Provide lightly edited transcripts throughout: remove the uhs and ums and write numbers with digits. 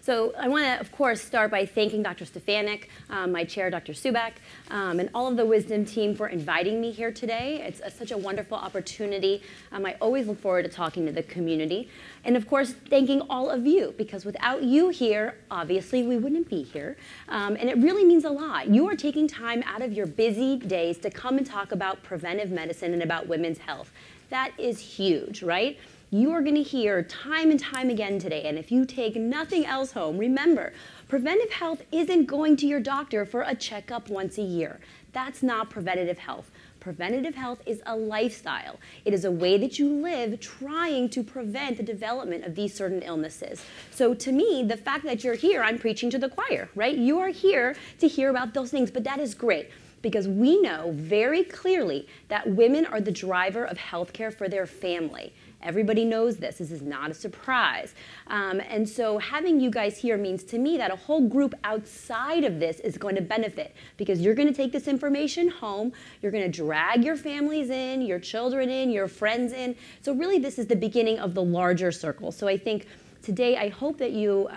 So I want to, of course, start by thanking Dr. Stefanik, my chair, Dr. Subak, and all of the Wisdom team for inviting me here today. It's such a wonderful opportunity. I always look forward to talking to the community. And of course, thanking all of you, because without you here, obviously, we wouldn't be here. And it really means a lot. You are taking time out of your busy days to come and talk about preventive medicine and about women's health. That is huge, right? You are going to hear time and time again today, and if you take nothing else home, remember, preventive health isn't going to your doctor for a checkup once a year. That's not preventative health. Preventative health is a lifestyle. It is a way that you live trying to prevent the development of these certain illnesses. So to me, the fact that you're here, I'm preaching to the choir, right? You are here to hear about those things, but that is great, because we know very clearly that women are the driver of healthcare for their family. Everybody knows this. This is not a surprise. And so having you guys here means to me that a whole group outside of this is going to benefit, because you're going to take this information home. You're going to drag your families in, your children in, your friends in. So really this is the beginning of the larger circle. So I think today I hope that you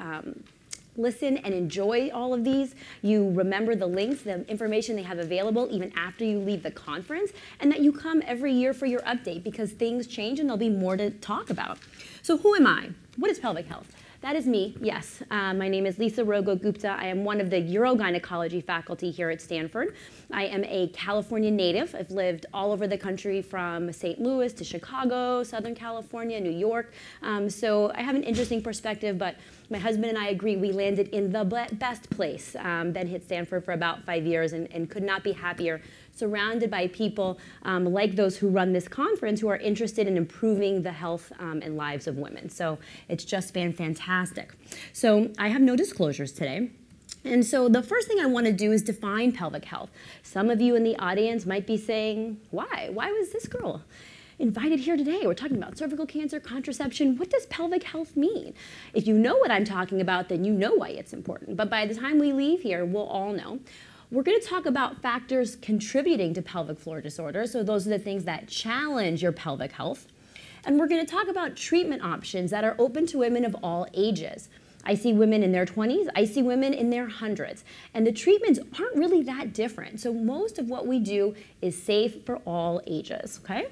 listen and enjoy all of these. You remember the links, the information they have available even after you leave the conference, and that you come every year for your update, because things change and there'll be more to talk about. So who am I? What is pelvic health? That is me, yes. My name is Lisa Rogo-Gupta. I am one of the urogynecology faculty here at Stanford. I am a California native. I've lived all over the country from St. Louis to Chicago, Southern California, New York. So I have an interesting perspective, but my husband and I agree we landed in the best place. Then hit Stanford for about 5 years and could not be happier, surrounded by people like those who run this conference who are interested in improving the health and lives of women. So it's just been fantastic. So I have no disclosures today. And so the first thing I want to do is define pelvic health. Some of you in the audience might be saying, why? Why was this girl invited here today? We're talking about cervical cancer, contraception. What does pelvic health mean? If you know what I'm talking about, then you know why it's important. But by the time we leave here, we'll all know. We're going to talk about factors contributing to pelvic floor disorders. So those are the things that challenge your pelvic health. And we're going to talk about treatment options that are open to women of all ages. I see women in their 20s, I see women in their hundreds, and the treatments aren't really that different. So most of what we do is safe for all ages, okay?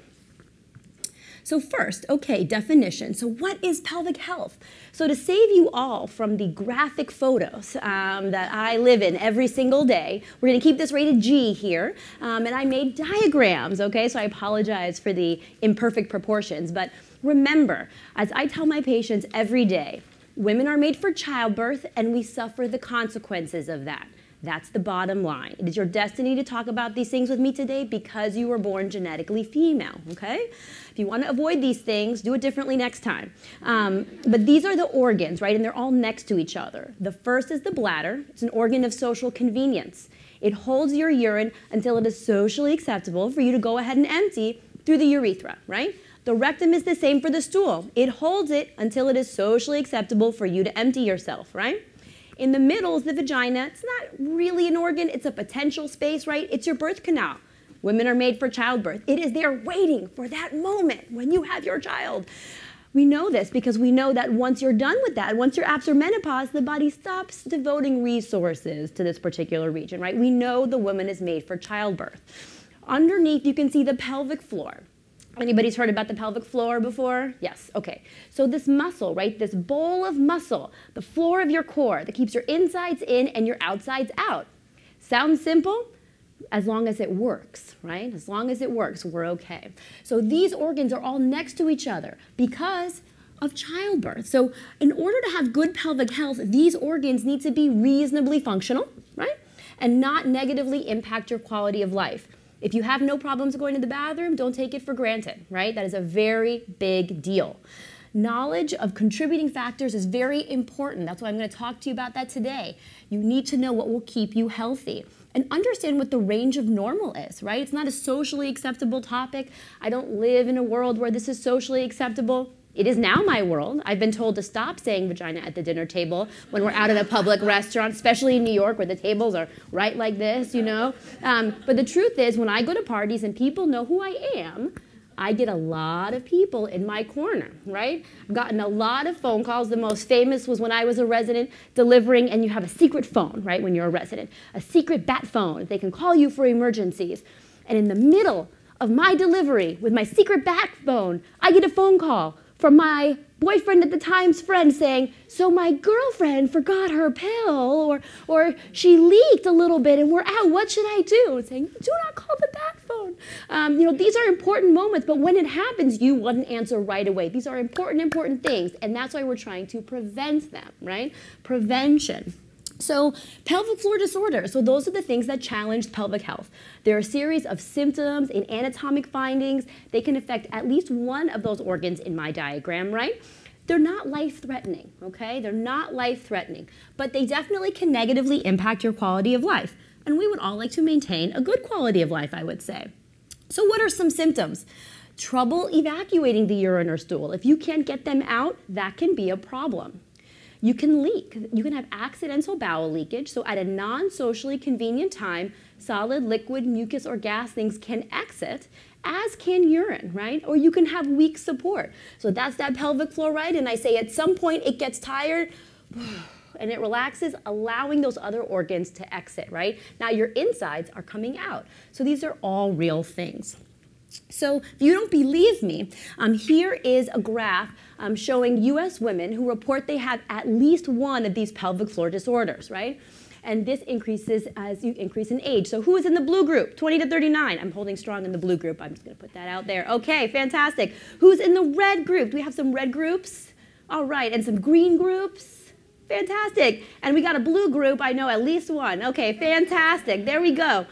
So first, okay, definition. So what is pelvic health? So to save you all from the graphic photos that I live in every single day, we're going to keep this rated G here. And I made diagrams, okay? So I apologize for the imperfect proportions. But remember, as I tell my patients every day, women are made for childbirth, and we suffer the consequences of that. That's the bottom line. It is your destiny to talk about these things with me today because you were born genetically female, okay? If you want to avoid these things, do it differently next time. But these are the organs, right? And they're all next to each other. The first is the bladder. It's an organ of social convenience. It holds your urine until it is socially acceptable for you to go ahead and empty through the urethra, right? The rectum is the same for the stool. It holds it until it is socially acceptable for you to empty yourself, right? In the middle is the vagina. It's not really an organ. It's a potential space, right? It's your birth canal. Women are made for childbirth. It is there waiting for that moment when you have your child. We know this because we know that once you're done with that, once you're after menopause, the body stops devoting resources to this particular region, right? We know the woman is made for childbirth. Underneath, you can see the pelvic floor. Anybody's heard about the pelvic floor before? Yes, okay. So this muscle, right, this bowl of muscle, the floor of your core that keeps your insides in and your outsides out. Sounds simple? As long as it works, right? As long as it works, we're okay. So these organs are all next to each other because of childbirth. So in order to have good pelvic health, these organs need to be reasonably functional, right? And not negatively impact your quality of life. If you have no problems going to the bathroom, don't take it for granted, right? That is a very big deal. Knowledge of contributing factors is very important. That's why I'm going to talk to you about that today. You need to know what will keep you healthy and understand what the range of normal is, right? It's not a socially acceptable topic. I don't live in a world where this is socially acceptable. It is now my world. I've been told to stop saying vagina at the dinner table when we're out at a public restaurant, especially in New York where the tables are right like this, you know. But the truth is, when I go to parties and people know who I am, I get a lot of people in my corner, right? I've gotten a lot of phone calls. The most famous was when I was a resident delivering, and you have a secret phone, right, when you're a resident. A secret bat phone. They can call you for emergencies. And in the middle of my delivery with my secret bat phone, I get a phone call from my boyfriend at the time's friend saying, so my girlfriend forgot her pill, or she leaked a little bit and we're out, what should I do? And saying, do not call the bat phone. These are important moments, but when it happens, you wouldn't answer right away. These are important things, and that's why we're trying to prevent them, right? Prevention. So pelvic floor disorders, so those are the things that challenge pelvic health. There are a series of symptoms and anatomic findings. They can affect at least one of those organs in my diagram, right? They're not life-threatening, okay? They're not life-threatening, but they definitely can negatively impact your quality of life. And we would all like to maintain a good quality of life, I would say. So what are some symptoms? Trouble evacuating the urine or stool. If you can't get them out, that can be a problem. You can leak. You can have accidental bowel leakage. So at a non-socially convenient time, solid, liquid, mucus, or gas things can exit, as can urine, right? Or you can have weak support. So that's that pelvic floor, right? And I say at some point it gets tired and it relaxes, allowing those other organs to exit, right? Now your insides are coming out. So these are all real things. So if you don't believe me, here is a graph showing U.S. women who report they have at least one of these pelvic floor disorders, right? And this increases as you increase in age. So who is in the blue group? 20 to 39. I'm holding strong in the blue group. I'm just going to put that out there. Okay, fantastic. Who's in the red group? Do we have some red groups? All right, and some green groups? Fantastic. And we got a blue group. I know at least one. Okay, fantastic. There we go.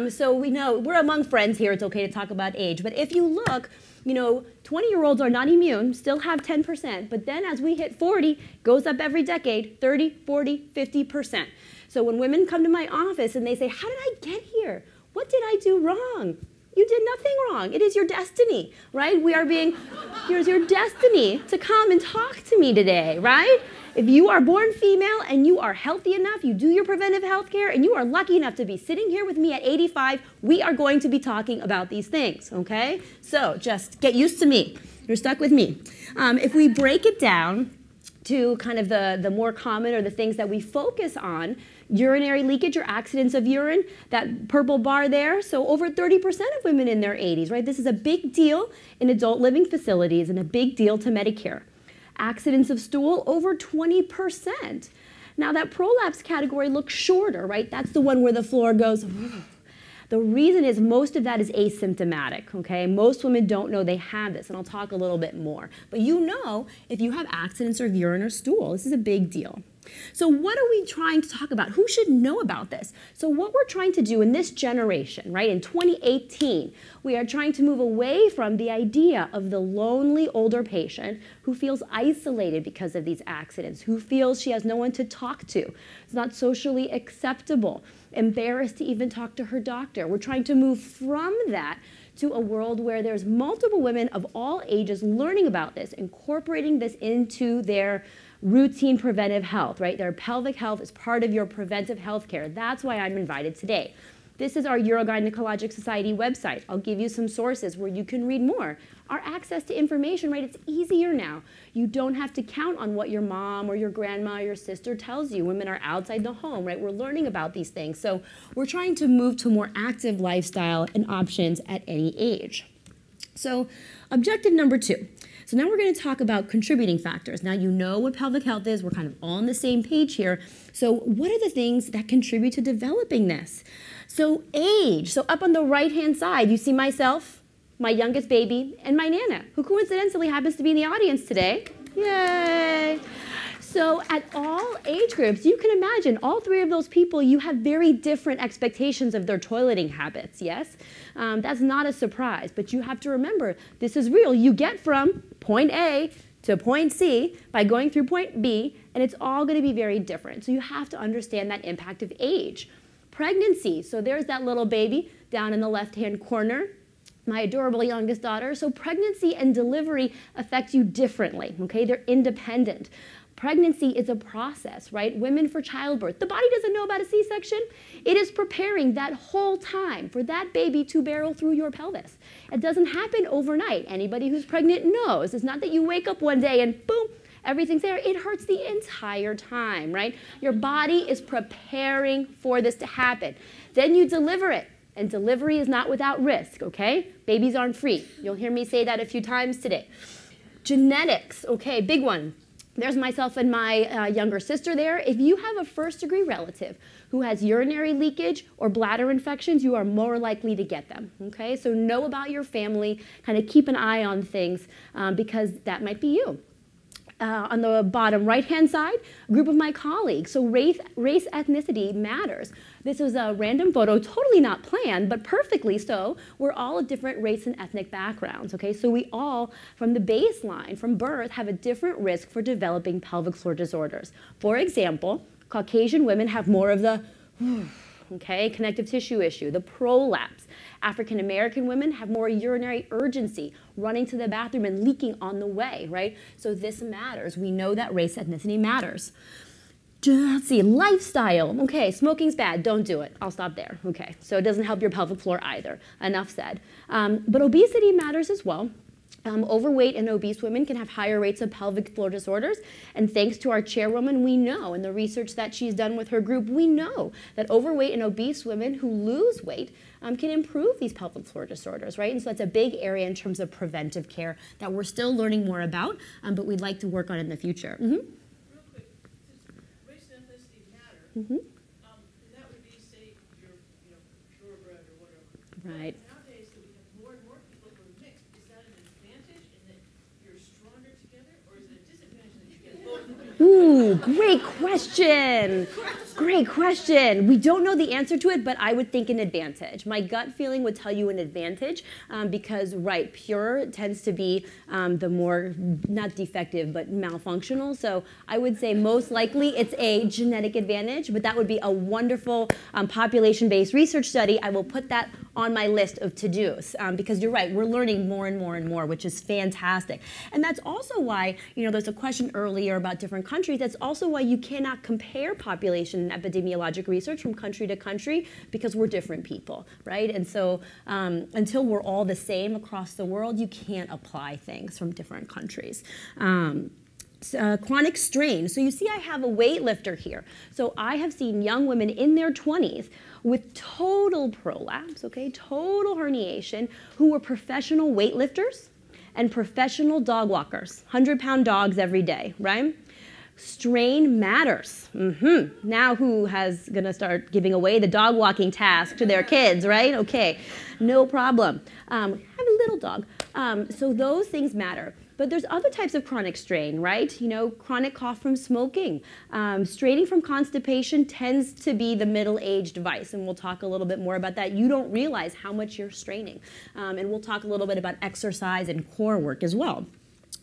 So we know we're among friends here. It's okay to talk about age. But if you look, 20-year-olds are not immune, still have 10%. But then as we hit 40, goes up every decade, 30, 40, 50%. So when women come to my office and they say, how did I get here? What did I do wrong? You did nothing wrong. It is your destiny, right? Here's your destiny to come and talk to me today, right? If you are born female and you are healthy enough, you do your preventive health care, and you are lucky enough to be sitting here with me at 85, we are going to be talking about these things, okay? So just get used to me. You're stuck with me. If we break it down to kind of the more common or the things that we focus on, urinary leakage or accidents of urine, that purple bar there, so over 30% of women in their 80s, right? This is a big deal in adult living facilities and a big deal to Medicare. Accidents of stool, over 20%. Now that prolapse category looks shorter, right? That's the one where the floor goes. The reason is most of that is asymptomatic, okay? Most women don't know they have this, and I'll talk a little bit more. But if you have accidents of urine or stool, this is a big deal. So what are we trying to talk about? Who should know about this? So what we're trying to do in this generation, right, in 2018, we are trying to move away from the idea of the lonely older patient who feels isolated because of these accidents, who feels she has no one to talk to. It's not socially acceptable, embarrassed to even talk to her doctor. We're trying to move from that to a world where there's multiple women of all ages learning about this, incorporating this into their routine preventive health, right? Their pelvic health is part of your preventive health care. That's why I'm invited today. This is our Urogynecologic Society website. I'll give you some sources where you can read more. Our access to information, right, it's easier now. You don't have to count on what your mom or your grandma or your sister tells you. Women are outside the home, right? We're learning about these things. So we're trying to move to a more active lifestyle and options at any age. So objective number 2. So now we're going to talk about contributing factors. Now you know what pelvic health is. We're kind of all on the same page here. So what are the things that contribute to developing this? So age. So up on the right-hand side, you see myself, my youngest baby, and my Nana, who coincidentally happens to be in the audience today. Yay! So at all age groups, you can imagine all 3 of those people, you have very different expectations of their toileting habits, yes? That's not a surprise, but you have to remember, this is real. You get from point A to point C by going through point B, and it's all going to be very different. So you have to understand that impact of age. Pregnancy, so there's that little baby down in the left-hand corner, my adorable youngest daughter. So pregnancy and delivery affect you differently, okay? They're independent. Pregnancy is a process, right? Women for childbirth. The body doesn't know about a C-section. It is preparing that whole time for that baby to barrel through your pelvis. It doesn't happen overnight. Anybody who's pregnant knows. It's not that you wake up one day and boom, everything's there. It hurts the entire time, right? Your body is preparing for this to happen. Then you deliver it. And delivery is not without risk, okay? Babies aren't free. You'll hear me say that a few times today. Genetics, okay, big one. There's myself and my younger sister there. If you have a first-degree relative who has urinary leakage or bladder infections, you are more likely to get them, okay? So know about your family, kind of keep an eye on things because that might be you. On the bottom right-hand side, a group of my colleagues. So race, ethnicity matters. This was a random photo, totally not planned, but perfectly so. We're all of different race and ethnic backgrounds, okay? So we all, from the baseline, from birth, have a different risk for developing pelvic floor disorders. For example, Caucasian women have more of the, okay, connective tissue issue, the prolapse. African American women have more urinary urgency, running to the bathroom and leaking on the way, right? So this matters. We know that race, ethnicity matters. Let's see, lifestyle. Okay, smoking's bad, don't do it. I'll stop there, okay. So it doesn't help your pelvic floor either, enough said. But obesity matters as well. Overweight and obese women can have higher rates of pelvic floor disorders. And thanks to our chairwoman, we know, and the research that she's done with her group, we know that overweight and obese women who lose weight can improve these pelvic floor disorders, right? And so that's a big area in terms of preventive care that we're still learning more about, but we'd like to work on in the future. Real quick, since race and ethnicity matter, that would be, say, you're purebred or whatever. Right. Nowadays, that we have more and more people who are mixed. Is that an advantage in that you're stronger together, or is it a disadvantage that you get both of them? Ooh, great question. Great question. We don't know the answer to it, but I would think an advantage. My gut feeling would tell you an advantage because, right, pure tends to be the more, not defective, but malfunctional. So I would say most likely it's a genetic advantage, but that would be a wonderful population-based research study. I will put that on my list of to-dos because you're right, we're learning more and more and more, which is fantastic. And that's also why, there's a question earlier about different countries. That's also why you cannot compare population and epidemiologic research from country to country because we're different people, right? And so until we're all the same across the world, you can't apply things from different countries. Chronic strain. So you see I have a weightlifter here. So I have seen young women in their 20s with total prolapse, okay, total herniation, who were professional weightlifters and professional dog walkers, 100-pound dogs every day, right? Strain matters. Now who has gonna start giving away the dog walking task to their kids, right? Okay, no problem. Have a little dog. So those things matter. But there's other types of chronic strain, right? Chronic cough from smoking. Straining from constipation tends to be the middle-aged vice, and we'll talk a little bit more about that. You don't realize how much you're straining. And we'll talk a little bit about exercise and core work as well.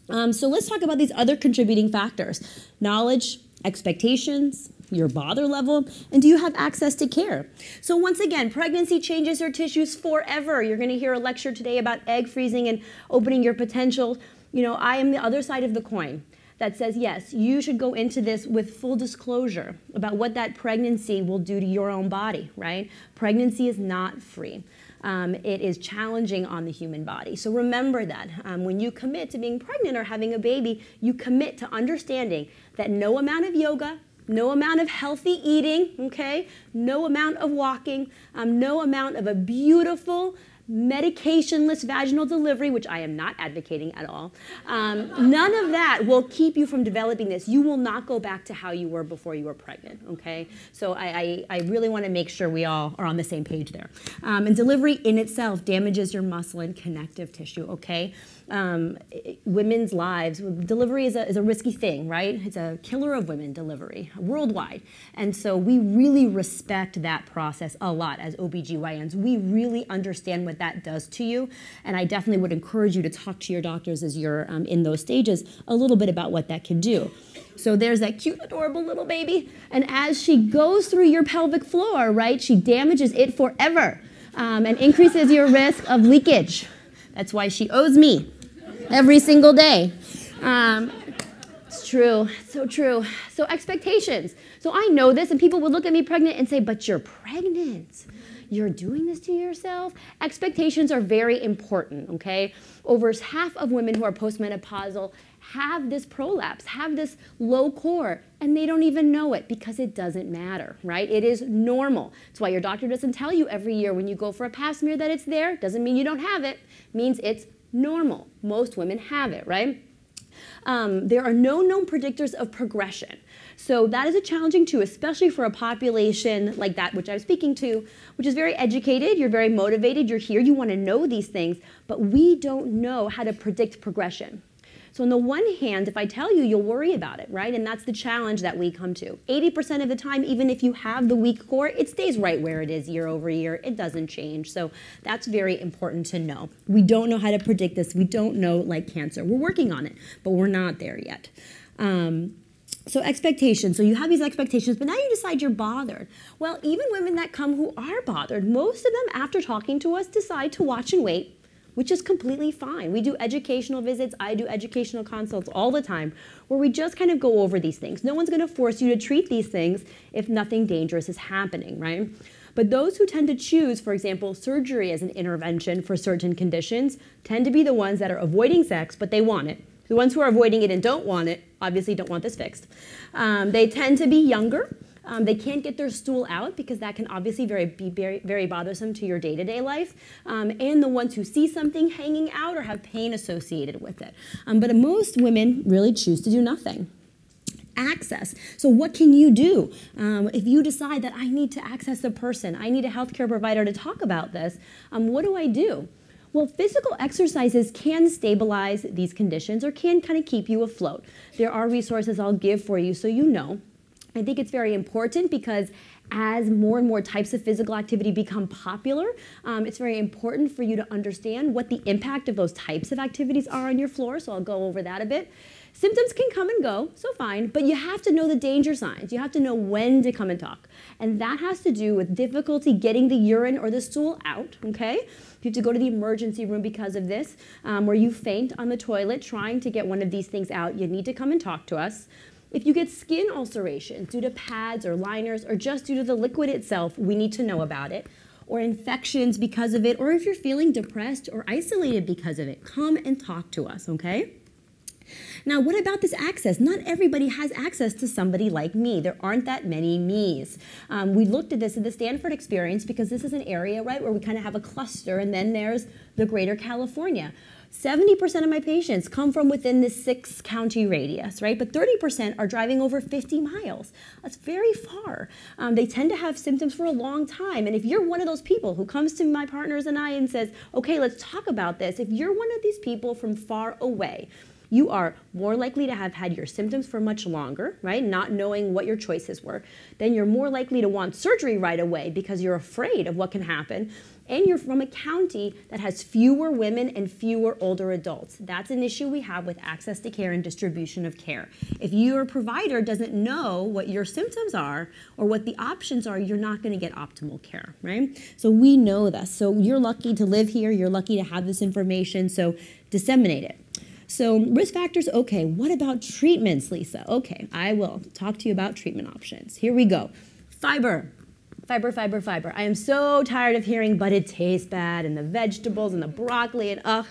So let's talk about these other contributing factors. Knowledge, expectations, your bother level, and do you have access to care? So once again, pregnancy changes your tissues forever. You're going to hear a lecture today about egg freezing and opening your potential. I am the other side of the coin that says, yes, you should go into this with full disclosure about what that pregnancy will do to your own body, right? Pregnancy is not free. It is challenging on the human body. So remember that when you commit to being pregnant or having a baby, you commit to understanding that no amount of yoga, no amount of healthy eating, okay, no amount of walking, no amount of a beautiful, medicationless vaginal delivery, which I am not advocating at all, none of that will keep you from developing this. You will not go back to how you were before you were pregnant, okay? So I really want to make sure we all are on the same page there. And delivery in itself damages your muscle and connective tissue, okay? Women's lives, delivery is a risky thing, right? It's a killer of women, delivery, worldwide. And so we really respect that process a lot as OBGYNs. We really understand what that does to you. And I definitely would encourage you to talk to your doctors as you're in those stages a little bit about what that can do. So there's that cute, adorable little baby. And as she goes through your pelvic floor, right, she damages it forever and increases your risk of leakage. That's why she owes me every single day. It's true. So true. So expectations. So I know this, and people would look at me pregnant and say, but you're pregnant. You're doing this to yourself. Expectations are very important, okay? Over half of women who are postmenopausal have this prolapse, have this low core, and they don't even know it because it doesn't matter, right? It is normal. That's why your doctor doesn't tell you every year when you go for a pap smear that it's there. Doesn't mean you don't have it. It means it's normal. Most women have it, right? There are no known predictors of progression. So that is a challenging too, especially for a population like that which I was speaking to, which is very educated, you're very motivated, you're here, you want to know these things, but we don't know how to predict progression. So on the one hand, if I tell you, you'll worry about it, right? And that's the challenge that we come to. 80% of the time, even if you have the weak core, it stays right where it is year over year. It doesn't change. So that's very important to know. We don't know how to predict this. We don't know like cancer. We're working on it, but we're not there yet. So expectations. So you have these expectations, but now you decide you're bothered. Well, even women that come who are bothered, most of them, after talking to us, decide to watch and wait, which is completely fine. We do educational visits. I do educational consults all the time where we just kind of go over these things. No one's going to force you to treat these things if nothing dangerous is happening, right? But those who tend to choose, for example, surgery as an intervention for certain conditions tend to be the ones that are avoiding sex, but they want it. The ones who are avoiding it and don't want it obviously don't want this fixed. They tend to be younger. They can't get their stool out because that can obviously be very bothersome to your day-to-day life. And the ones who see something hanging out or have pain associated with it. But most women really choose to do nothing. Access. So what can you do? If you decide that I need to access a person, I need a healthcare provider to talk about this, what do I do? Well, physical exercises can stabilize these conditions or can kind of keep you afloat. There are resources I'll give for you so you know. I think it's very important because as more and more types of physical activity become popular, it's very important for you to understand what the impact of those types of activities are on your floor, so I'll go over that a bit. Symptoms can come and go, so fine, but you have to know the danger signs. You have to know when to come and talk. And that has to do with difficulty getting the urine or the stool out, okay? If you have to go to the emergency room because of this, or you faint on the toilet trying to get one of these things out, you need to come and talk to us. If you get skin ulcerations due to pads or liners or just due to the liquid itself, we need to know about it. Or infections because of it, or if you're feeling depressed or isolated because of it, come and talk to us, okay? Now, what about this access? Not everybody has access to somebody like me. There aren't that many me's. We looked at this in the Stanford experience because this is an area, right, where we kind of have a cluster, and then there's the greater California. 70% of my patients come from within this 6-county radius, right? But 30% are driving over 50 miles. That's very far. They tend to have symptoms for a long time. And if you're one of those people who comes to my partners and I and says, okay, let's talk about this. If you're one of these people from far away, you are more likely to have had your symptoms for much longer, right? Not knowing what your choices were. Then you're more likely to want surgery right away because you're afraid of what can happen. And you're from a county that has fewer women and fewer older adults. That's an issue we have with access to care and distribution of care. If your provider doesn't know what your symptoms are or what the options are, you're not going to get optimal care, right? So we know this. So you're lucky to live here. You're lucky to have this information. So disseminate it. So risk factors, okay. What about treatments, Lisa? Okay, I will talk to you about treatment options. Here we go. Fiber. Fiber, fiber, fiber. I am so tired of hearing, but it tastes bad, and the vegetables and the broccoli, and ugh.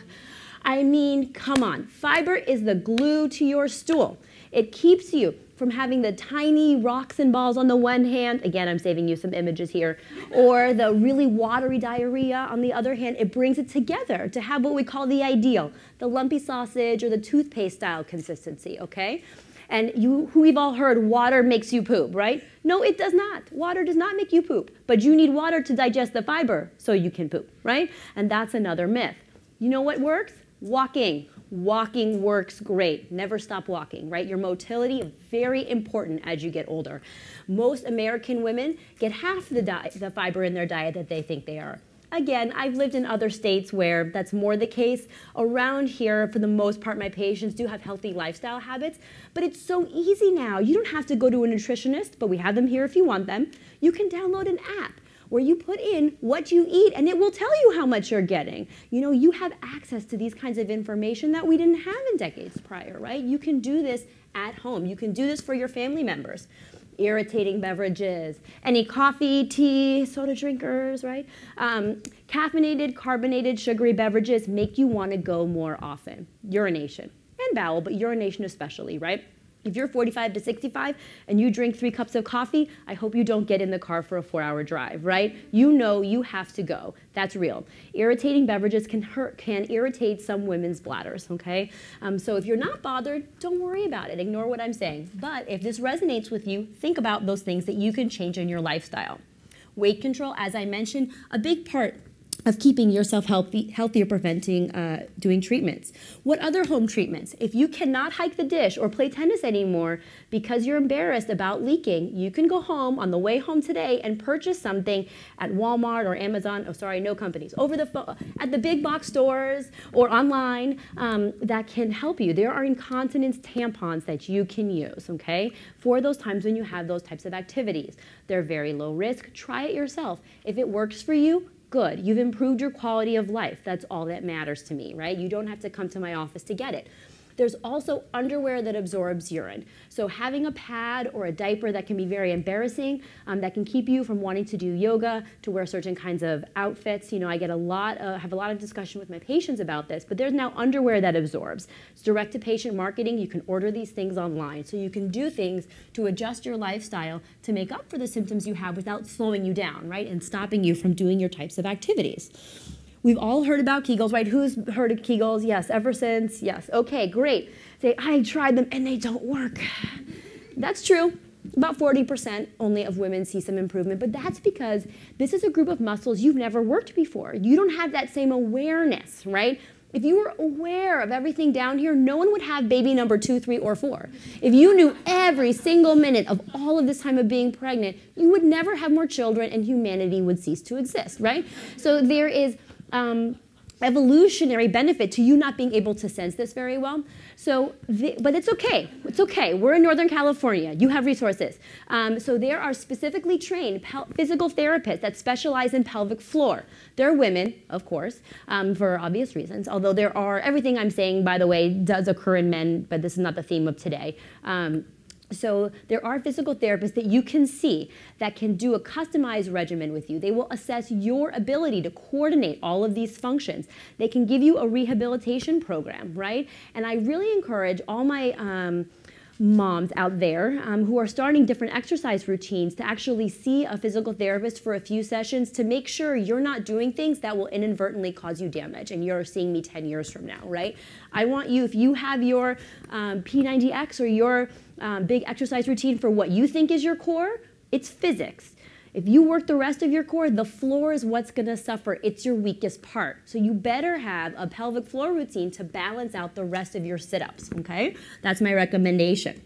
I mean, come on. Fiber is the glue to your stool. It keeps you from having the tiny rocks and balls on the one hand, again, I'm saving you some images here, or the really watery diarrhea on the other hand. It brings it together to have what we call the ideal, the lumpy sausage or the toothpaste style consistency, okay? And we've all heard water makes you poop, right? No, it does not. Water does not make you poop, but you need water to digest the fiber so you can poop, right? And that's another myth. You know what works? Walking. Walking works great. Never stop walking, right? Your motility is very important as you get older. Most American women get half the fiber in their diet that they think they are. Again, I've lived in other states where that's more the case. Around here, for the most part, my patients do have healthy lifestyle habits, but it's so easy now. You don't have to go to a nutritionist, but we have them here if you want them. You can download an app. where you put in what you eat and it will tell you how much you're getting. You know, you have access to these kinds of information that we didn't have in decades prior, right? You can do this at home. You can do this for your family members. Irritating beverages, any coffee, tea, soda drinkers, right? Caffeinated, carbonated, sugary beverages make you want to go more often. Urination and bowel, but urination especially, right? If you're 45 to 65 and you drink 3 cups of coffee, I hope you don't get in the car for a 4-hour drive, right? You know you have to go. That's real. Irritating beverages can irritate some women's bladders, okay? So if you're not bothered, don't worry about it. Ignore what I'm saying. But if this resonates with you, think about those things that you can change in your lifestyle. Weight control, as I mentioned, a big part of keeping yourself healthy or preventing doing treatments. What other home treatments? If you cannot hike the dish or play tennis anymore because you're embarrassed about leaking, you can go home on the way home today and purchase something at Walmart or Amazon, oh sorry, no companies, over the phone, at the big box stores or online that can help you. There are incontinence tampons that you can use, okay, for those times when you have those types of activities. They're very low risk. Try it yourself. If it works for you, good. You've improved your quality of life. That's all that matters to me, right? You don't have to come to my office to get it. There's also underwear that absorbs urine. So having a pad or a diaper that can be very embarrassing, that can keep you from wanting to do yoga, to wear certain kinds of outfits. You know, I get have a lot of discussion with my patients about this, but there's now underwear that absorbs. It's direct-to-patient marketing. You can order these things online. So you can do things to adjust your lifestyle to make up for the symptoms you have without slowing you down, right, and stopping you from doing your types of activities. We've all heard about Kegels, right? Who's heard of Kegels? Yes, ever since? Yes. Okay, great. Say, I tried them and they don't work. That's true. About 40% only of women see some improvement, but that's because this is a group of muscles you've never worked before. You don't have that same awareness, right? If you were aware of everything down here, no one would have baby number 2, 3, or 4. If you knew every single minute of all of this time of being pregnant, you would never have more children and humanity would cease to exist, right? So there is evolutionary benefit to you not being able to sense this very well. So, but it's okay. It's okay. We're in Northern California. You have resources. So there are specifically trained physical therapists that specialize in pelvic floor. They're women, of course, for obvious reasons, although there are, everything I'm saying, by the way, does occur in men, but this is not the theme of today. So there are physical therapists that you can see that can do a customized regimen with you. They will assess your ability to coordinate all of these functions. They can give you a rehabilitation program, right? And I really encourage all my moms out there who are starting different exercise routines to actually see a physical therapist for a few sessions to make sure you're not doing things that will inadvertently cause you damage and you're seeing me 10 years from now, right? I want you, if you have your P90X or your big exercise routine for what you think is your core, it's physics. If you work the rest of your core, the floor is what's going to suffer. It's your weakest part. So you better have a pelvic floor routine to balance out the rest of your sit-ups, okay? That's my recommendation.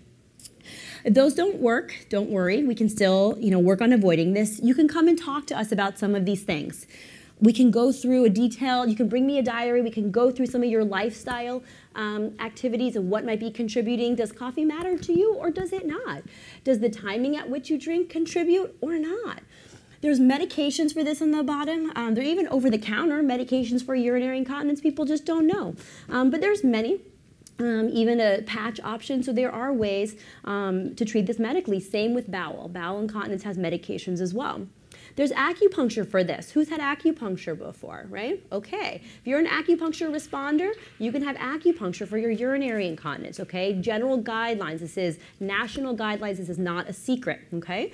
If those don't work, don't worry. We can still, work on avoiding this. You can come and talk to us about some of these things. We can go through a detail. You can bring me a diary. We can go through some of your lifestyle activities and what might be contributing. Does coffee matter to you or does it not? Does the timing at which you drink contribute or not? There's medications for this on the bottom. They're even over-the-counter medications for urinary incontinence. People just don't know. But there's many. Even a patch option. So there are ways to treat this medically. Same with bowel. Bowel incontinence has medications as well. There's acupuncture for this. Who's had acupuncture before, right? Okay. If you're an acupuncture responder, you can have acupuncture for your urinary incontinence, okay? General guidelines. This is national guidelines. This is not a secret, okay?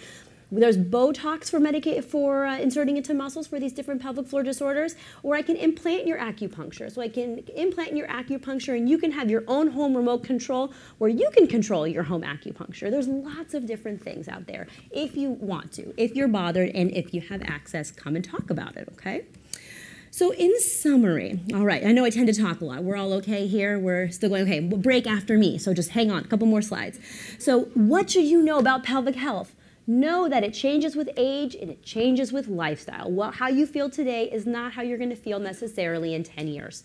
There's Botox for inserting into muscles for these different pelvic floor disorders, or I can implant your acupuncture. So I can implant your acupuncture and you can have your own home remote control where you can control your home acupuncture. There's lots of different things out there if you want to, if you're bothered, and if you have access, come and talk about it, okay? So in summary, all right, I know I tend to talk a lot. We're all okay here. We're still going, okay, we'll break after me. So just hang on, a couple more slides. So what should you know about pelvic health? Know that it changes with age and it changes with lifestyle. How you feel today is not how you're going to feel necessarily in 10 years.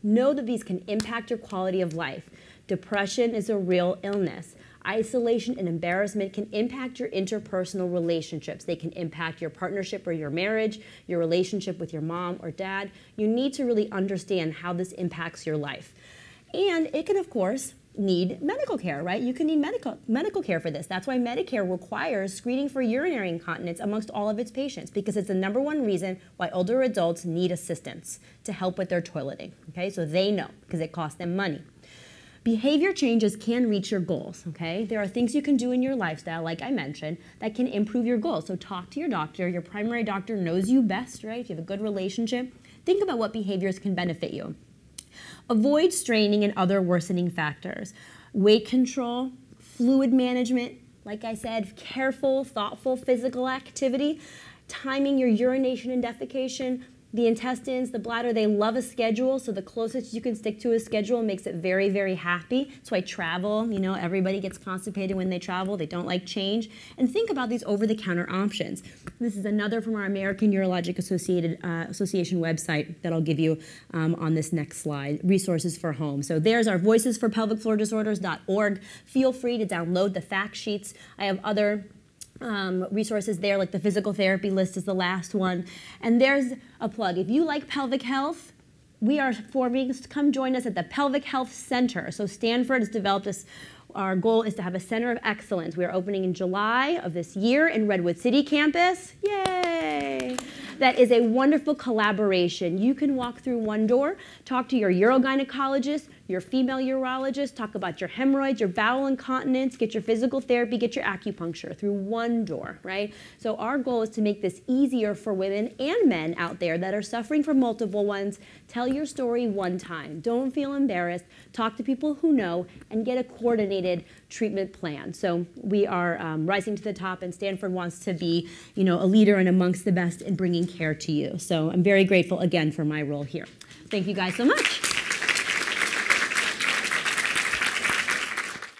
Know that these can impact your quality of life. Depression is a real illness. Isolation and embarrassment can impact your interpersonal relationships. They can impact your partnership or your marriage, your relationship with your mom or dad. You need to really understand how this impacts your life. And it can, of course, need medical care, right? You can need medical care for this. That's why Medicare requires screening for urinary incontinence amongst all of its patients, because it's the #1 reason why older adults need assistance to help with their toileting, okay? So they know, because it costs them money. Behavior changes can reach your goals, okay? There are things you can do in your lifestyle, like I mentioned, that can improve your goals. So talk to your doctor. Your primary doctor knows you best, right? If you have a good relationship, think about what behaviors can benefit you. Avoid straining and other worsening factors. Weight control, fluid management, like I said, careful, thoughtful physical activity, timing your urination and defecation. The intestines, the bladder, they love a schedule, so the closest you can stick to a schedule makes it very, very happy. That's why travel, you know, everybody gets constipated when they travel. They don't like change. And think about these over-the-counter options. This is another from our American Urologic Association website that I'll give you on this next slide, resources for home. So there's our voicesforpelvicfloordisorders.org. Feel free to download the fact sheets. I have other resources there, like the physical therapy list is the last one. And there's a plug. If you like pelvic health, we are forming, come join us at the Pelvic Health Center. So Stanford has developed this. Our goal is to have a center of excellence. We are opening in July of this year in Redwood City campus. Yay! That is a wonderful collaboration. You can walk through one door, talk to your urogynecologist, your female urologist, talk about your hemorrhoids, your bowel incontinence, get your physical therapy, get your acupuncture through one door, right? So our goal is to make this easier for women and men out there that are suffering from multiple ones. Tell your story one time. Don't feel embarrassed. Talk to people who know and get a coordinated treatment plan. So we are rising to the top, and Stanford wants to be, you know, a leader and amongst the best in bringing care to you. So I'm very grateful again for my role here. Thank you guys so much.